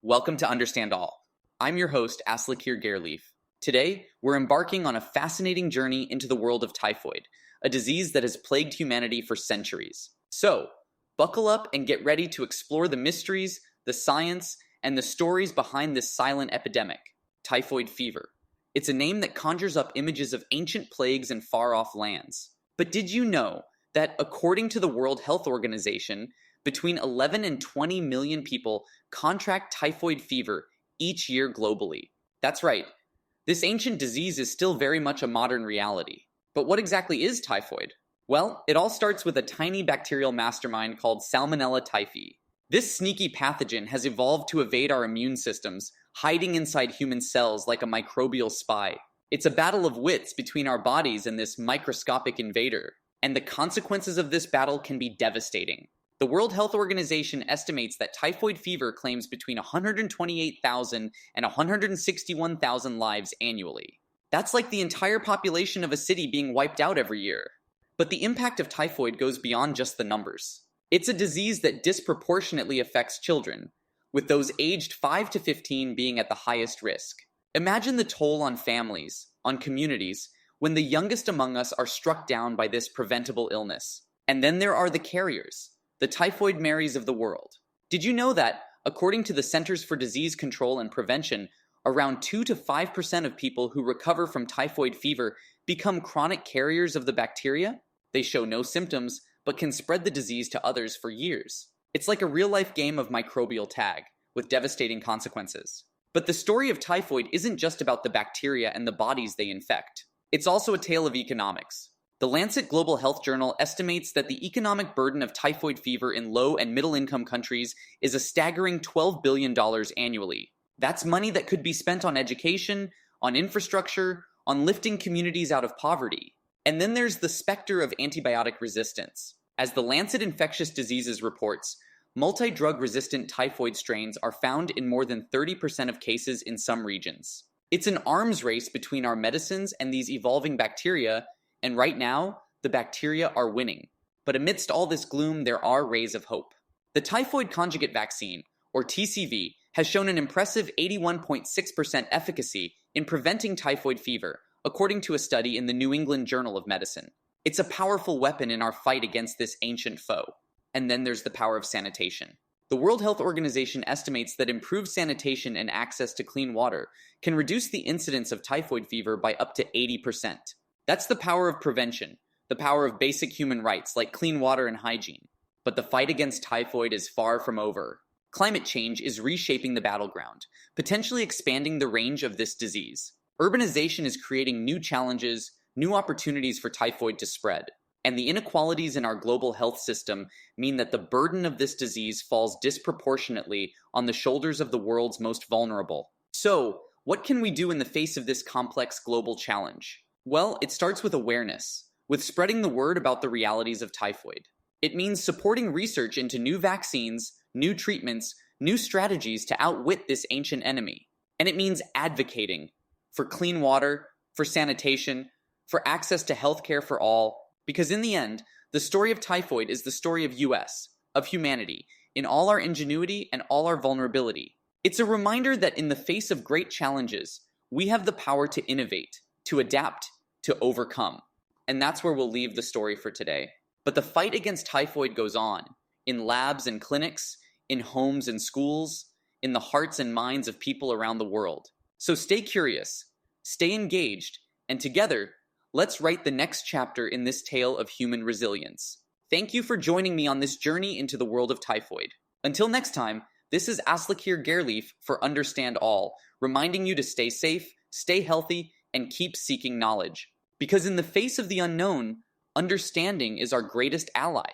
Welcome to Understand All. I'm your host, Aslakir Gerleaf. Today, we're embarking on a fascinating journey into the world of typhoid, a disease that has plagued humanity for centuries. So, buckle up and get ready to explore the mysteries, the science, and the stories behind this silent epidemic, typhoid fever. It's a name that conjures up images of ancient plagues in far-off lands. But did you know that, according to the World Health Organization, between 11 and 20 million people contract typhoid fever each year globally? That's right. This ancient disease is still very much a modern reality. But what exactly is typhoid? Well, it all starts with a tiny bacterial mastermind called Salmonella Typhi. This sneaky pathogen has evolved to evade our immune systems, hiding inside human cells like a microbial spy. It's a battle of wits between our bodies and this microscopic invader. And the consequences of this battle can be devastating. The World Health Organization estimates that typhoid fever claims between 128,000 and 161,000 lives annually. That's like the entire population of a city being wiped out every year. But the impact of typhoid goes beyond just the numbers. It's a disease that disproportionately affects children, with those aged 5 to 15 being at the highest risk. Imagine the toll on families, on communities, when the youngest among us are struck down by this preventable illness. And then there are the carriers, the typhoid Marys of the world. Did you know that, according to the Centers for Disease Control and Prevention, around 2 to 5% of people who recover from typhoid fever become chronic carriers of the bacteria? They show no symptoms, but can spread the disease to others for years. It's like a real-life game of microbial tag, with devastating consequences. But the story of typhoid isn't just about the bacteria and the bodies they infect. It's also a tale of economics. The Lancet Global Health Journal estimates that the economic burden of typhoid fever in low- and middle-income countries is a staggering $12 billion annually. That's money that could be spent on education, on infrastructure, on lifting communities out of poverty. And then there's the specter of antibiotic resistance. As the Lancet Infectious Diseases reports, multi-drug-resistant typhoid strains are found in more than 30% of cases in some regions. It's an arms race between our medicines and these evolving bacteria, and right now, the bacteria are winning. But amidst all this gloom, there are rays of hope. The typhoid conjugate vaccine, or TCV, has shown an impressive 81.6% efficacy in preventing typhoid fever, according to a study in the New England Journal of Medicine. It's a powerful weapon in our fight against this ancient foe. And then there's the power of sanitation. The World Health Organization estimates that improved sanitation and access to clean water can reduce the incidence of typhoid fever by up to 80%. That's the power of prevention, the power of basic human rights like clean water and hygiene. But the fight against typhoid is far from over. Climate change is reshaping the battleground, potentially expanding the range of this disease. Urbanization is creating new challenges, new opportunities for typhoid to spread. And the inequalities in our global health system mean that the burden of this disease falls disproportionately on the shoulders of the world's most vulnerable. So, what can we do in the face of this complex global challenge? Well, it starts with awareness, with spreading the word about the realities of typhoid. It means supporting research into new vaccines, new treatments, new strategies to outwit this ancient enemy. And it means advocating for clean water, for sanitation, for access to healthcare for all, because in the end, the story of typhoid is the story of US, of humanity, in all our ingenuity and all our vulnerability. It's a reminder that in the face of great challenges, we have the power to innovate, to adapt, to overcome. And that's where we'll leave the story for today. But the fight against typhoid goes on, in labs and clinics, in homes and schools, in the hearts and minds of people around the world. So stay curious, stay engaged, and together, let's write the next chapter in this tale of human resilience. Thank you for joining me on this journey into the world of typhoid. Until next time, this is Aslakir Gerleaf for Understand All, reminding you to stay safe, stay healthy, and keep seeking knowledge. Because in the face of the unknown, understanding is our greatest ally.